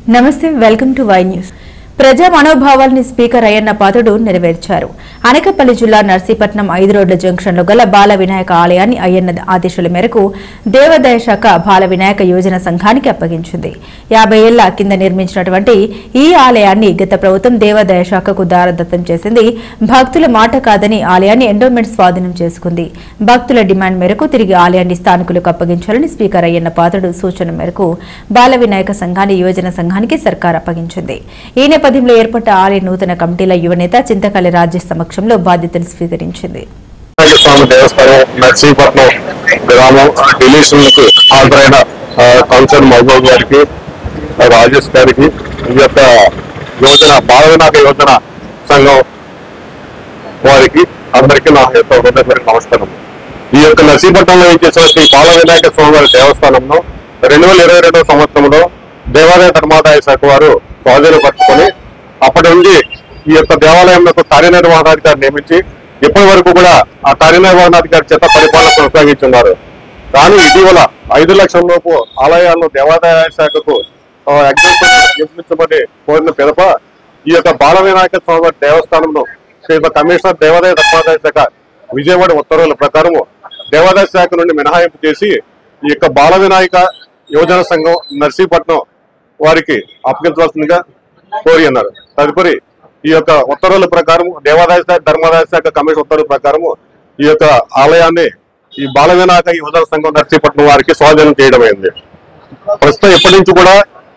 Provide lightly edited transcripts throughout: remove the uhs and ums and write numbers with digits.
నమస్తే welcome to Y news. ప్రజా మనోభావాల్ని speaker Ayyanna Patrudu నెరవేర్చారు. Anakapalli జిల్లా నర్సీపట్నం 5 రోడ్ల జంక్షన్లో గల బాల వినాయక ఆలయాన్ని అయ్యన్న ఆదేశాల మేరకు దేవాదాయ శాఖ బాల వినాయక యోజన సంఘానికి అప్పగించింది. 50 ఏళ్ల కింద నిర్మించినటువంటి ఈ ఆలయాన్ని గత ప్రభుత్వం దేవాదాయ శాఖకు దారదత్తం చేసింది. భక్తుల మాట కాదని ఆలయాన్ని ఎండోమెంట్ స్వాధీనం చేసుకుంది. భక్తుల డిమాండ్ మేరకు తిరిగి ఆలయాన్ని స్థానికులకు అప్పగించాలని స్పీకర్ అయ్యన్న పాత్రుడు సూచన మేరకు బాల వినాయక సంఘాన్ని యోజన సంఘానికి సర్కార్ అప్పగించింది. ఈ నేపథ్యంలో ఏర్పడ్డ ఆలయ నూతన కమిటీల యువనేత చింతకాలి రాజేష్ సమక్షంలో బాధ్యతలు స్వీకరించింది. నర్సీపట్నం గ్రామం డిలీషన్లకు హాజరైన కౌన్సిలర్ మహబూబ్ గారికి, రాజేష్ గారికి, ఈ యొక్క యోజన బాల వినాయక యోజన సంఘం వారికి అందరికీ నా యొక్క హృదయపూర్వక నమస్కారం. ఈ యొక్క నర్సీపట్నంలో చేసినటువంటి బాల వినాయక స్వామివారి దేవస్థానంలో 2022 సంవత్సరంలో దేవాదాయ ధర్మాదాయ శాఖ వారు స్వాధీనపరుచుకొని అప్పటి నుంచి ఈ యొక్క దేవాలయంలో కార్యనిర్వహణాధికారి నియమించి ఇప్పటి వరకు కూడా ఆ కార్యనిర్వహణాధికారి చేత పరిపాలన కొనసాగించున్నారు. కానీ ఇటీవల 5 లక్షల లోపు ఆలయాలను దేవాదాయ శాఖకు నిర్మించబడి కోరిన పిదప ఈ యొక్క బాల వినాయక స్వామి దేవస్థానంలో కమిషనర్ దేవాదాయ ధర్మాదాయ శాఖ విజయవాడ ఉత్తర్వుల ప్రకారం దేవాదాయ శాఖ నుండి మినహాయింపు చేసి ఈ యొక్క బాల వినాయక యోజన సంఘం నర్సీపట్నం వారికి అప్పగించవలసిందిగా కోరి అన్నారు. తదుపరి ఈ యొక్క ఉత్తర్వుల ప్రకారం దేవాదాయ శాఖ ధర్మాదాయ శాఖ కమిషన్ ఉత్తర్వుల ప్రకారం ఈ యొక్క ఆలయాన్ని ఈ బాల వినాయక యువజన సంఘం నర్సీపట్నం వారికి స్వాధీనం చేయడం అయింది. ప్రస్తుతం ఇప్పటి నుంచి కూడా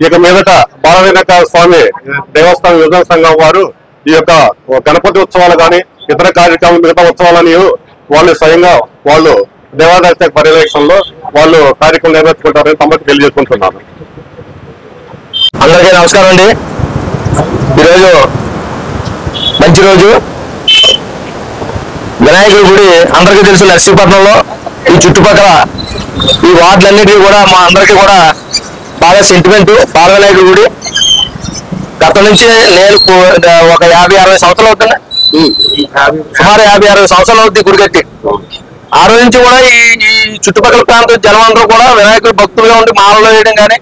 ఇక మీదట బాల వినాయక స్వామి దేవస్థానం యువజన సంఘం వారు ఈ యొక్క గణపతి ఉత్సవాలు కానీ ఇతర కార్యక్రమాలు మిగతా ఉత్సవాలని వాళ్ళు స్వయంగా వాళ్ళు దేవాదాయ శాఖ పర్యవేక్షణలో వాళ్ళు కార్యక్రమం నిర్వహించుకుంటారని తమకు తెలియజేసుకుంటున్నాను. అందరికీ నమస్కారం అండి. ఈరోజు మంచి రోజు. వినాయకుడి గుడి అందరికీ తెలుసు. నర్సీపట్నంలో ఈ చుట్టుపక్కల ఈ వార్డులన్నిటికీ కూడా మా అందరికీ కూడా బాగా సెంటిమెంట్. బాల వినాయకుడి గుడి గత నుంచి నేను ఒక 50-60 సంవత్సరాలు అవుతుంది. సుమారు 50-60 సంవత్సరాలు అవుతుంది గుడి కట్టి. ఆ రోజు నుంచి కూడా ఈ చుట్టుపక్కల ప్రాంతం జనం అందరూ కూడా వినాయకుడి భక్తులుగా ఉండి మాలలో వేయడం కానీ,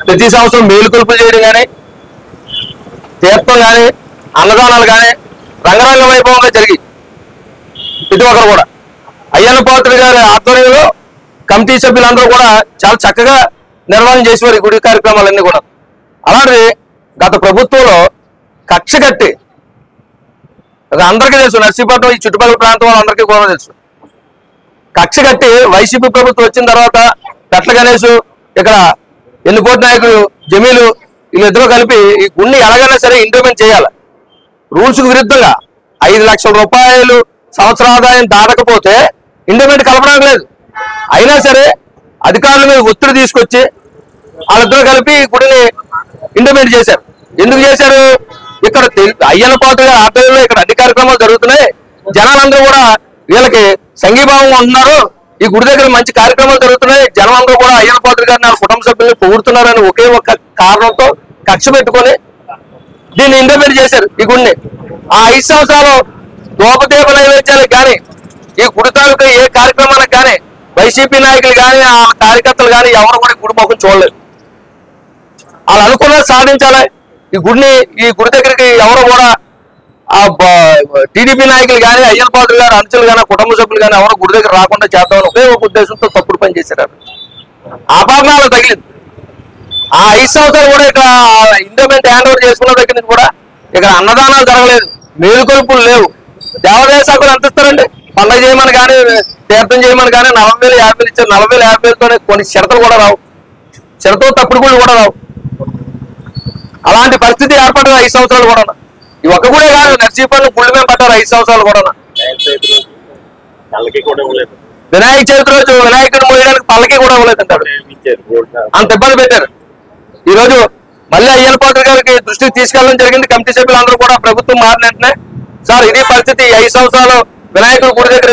ప్రతి సంవత్సరం మేలుకొలుపులు చేయడం కానీ, తీర్థం కానీ, అన్నదానాలు కానీ రంగరంగ వైభవంగా జరిగి ప్రతి ఒక్కరు కూడా అయ్యన్న పాత్రుడు గారి ఆధ్వర్యంలో కమిటీ సభ్యులందరూ కూడా చాలా చక్కగా నిర్వహణ చేసేవారు ఈ గుడి కార్యక్రమాలన్నీ కూడా. అలాంటి గత ప్రభుత్వంలో కక్ష కట్టి అందరికీ తెలుసు, నర్సీపట్నం ఈ చుట్టుపక్కల ప్రాంతం వాళ్ళందరికీ కూడా తెలుసు, కక్ష కట్టి వైసీపీ ప్రభుత్వం వచ్చిన తర్వాత పెట్ల గణేష్, ఇక్కడ ఎన్నుకోటి నాయకులు జమీలు వీళ్ళిద్దరూ కలిపి ఈ గుడిని ఎలాగైనా సరే ఇంప్లిమెంట్ చేయాలి. రూల్స్ కు విరుద్ధంగా 5 లక్షల రూపాయలు సంవత్సర ఆదాయం దాటకపోతే ఇంప్లిమెంట్ కలపడం లేదు. అయినా సరే అధికారుల మీద ఒత్తిడి తీసుకొచ్చి వాళ్ళిద్దరూ కలిపి ఈ గుడిని ఇంప్లిమెంట్ చేశారు. ఎందుకు చేశారు? ఇక్కడ అయ్యన్న పాత్రుడు గారి ఆధ్వర్యంలో ఇక్కడ అన్ని కార్యక్రమాలు జరుగుతున్నాయి. జనాలందరూ కూడా వీళ్ళకి సంఘీభావం ఉంటున్నారు. ఈ గుడి దగ్గర మంచి కార్యక్రమాలు జరుగుతున్నాయి. జనాలందరూ కూడా అయ్యన్న పాత్రుడు గారిని వాళ్ళ కుటుంబ సభ్యుల్ని పొగుడుతున్నారని ఒకే ఒక కారణంతో కక్ష పెట్టుకొని దీన్ని ఇంప్లిమెంట్ చేశారు ఈ గుడిని. ఆ 5 సంవత్సరాలు దోపదీప నైవేద్యాలకు కానీ, ఈ గుడి తాలూకా ఏ కార్యక్రమాలకు కానీ వైసీపీ నాయకులు కానీ ఆ కార్యకర్తలు కానీ ఎవరు కూడా గుడి ముఖం చూడలేదు. వాళ్ళు అనుకున్నది సాధించాలి. ఈ గుడి దగ్గరికి ఎవరు కూడా ఆ టీడీపీ నాయకులు కానీ, అయ్యన్న పాత్రుడు గారు అనుచరులు కానీ, కుటుంబ సభ్యులు కానీ ఎవరు గుడి దగ్గర రాకుండా చేద్దామని ఒకే ఒక ఉద్దేశంతో తప్పుడు పని చేశారు. ఆ పాలన తగిలింది. ఆ 5 సంవత్సరాలు కూడా ఇక్కడ ఇంప్లిమెంట్ హ్యాండ్ ఓవర్ చేసుకున్న దగ్గర నుంచి కూడా ఇక్కడ అన్నదానాలు జరగలేదు, మేలుకొలుపులు లేవు. దేవాదాయ శాఖలు ఎంత ఇస్తారండి? పండగ చేయమని కానీ, తీర్థం చేయమని కానీ 40,000 50,000 ఇచ్చారు. 40,000 50,000తోనే కొన్ని షరతులు కూడా రావు, షరతులు తప్పుడు గుళ్ళు కూడా రావు. అలాంటి పరిస్థితి ఏర్పడ్డది 5 సంవత్సరాలు కూడా. ఈ ఒక్క గుడే కాదు, నర్సీపట్నం గుళ్ళు మేము పట్టారు 5 సంవత్సరాలు కూడా. వినాయక చవితి రోజు వినాయకుడు మోయడానికి పల్లకి కూడా ఇవ్వలేదు అంటాడు. అంత ఇబ్బంది పెట్టారు. ఈ రోజు మళ్ళీ అయ్యన్న పాత్రుడు గారికి దృష్టికి తీసుకెళ్ళడం జరిగింది. కమిటీ సభ్యులు అందరూ కూడా ప్రభుత్వం మారిన వెంటనే సార్ ఇది పరిస్థితి, 5 సంవత్సరాలు వినాయకుడి గుడి దగ్గర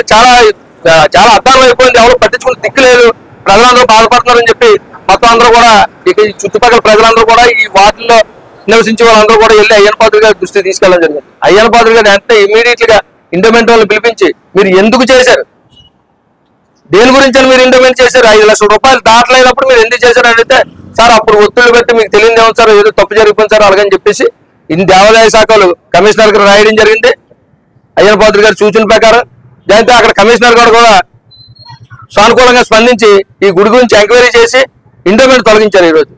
చాలా అద్దానం అయిపోయింది, ఎవరు పట్టించుకుని దిక్కులేదు, ప్రజలందరూ బాధపడుతున్నారని చెప్పి మొత్తం అందరూ కూడా ఈ చుట్టుపక్కల ప్రజలందరూ కూడా ఈ వార్డుల్లో నివసించే వాళ్ళందరూ కూడా వెళ్ళి అయ్యన్న పాత్రుడు గారి దృష్టికి తీసుకెళ్ళడం జరిగింది. అయ్యన్న పాత్రుడు గారు వెంటనే ఇమీడియట్ గా ఇండోమెంట్ వాళ్ళని పిలిపించి మీరు ఎందుకు చేశారు, దేని గురించి అని మీరు ఇండోమెంట్ చేశారు? 5 లక్షల రూపాయలు దాటలేనప్పుడు మీరు ఎందుకు చేశారు అడిగితే, సార్ అప్పుడు ఒత్తిళ్లు పెట్టి మీకు తెలియదు ఏమో సార్, ఏదో తప్పు జరిగిపోయింది సార్ అలాగని చెప్పేసి ఇన్ని దేవాదాయ శాఖలు కమిషనర్ గారు రాయడం జరిగింది. అయ్యన్న పాత్రుడు గారి సూచన ప్రకారం దాంతో అక్కడ కమిషనర్ గారు కూడా సానుకూలంగా స్పందించి ఈ గుడి గురించి ఎంక్వైరీ చేసి ఇండోమెంట్ తొలగించారు ఈరోజు.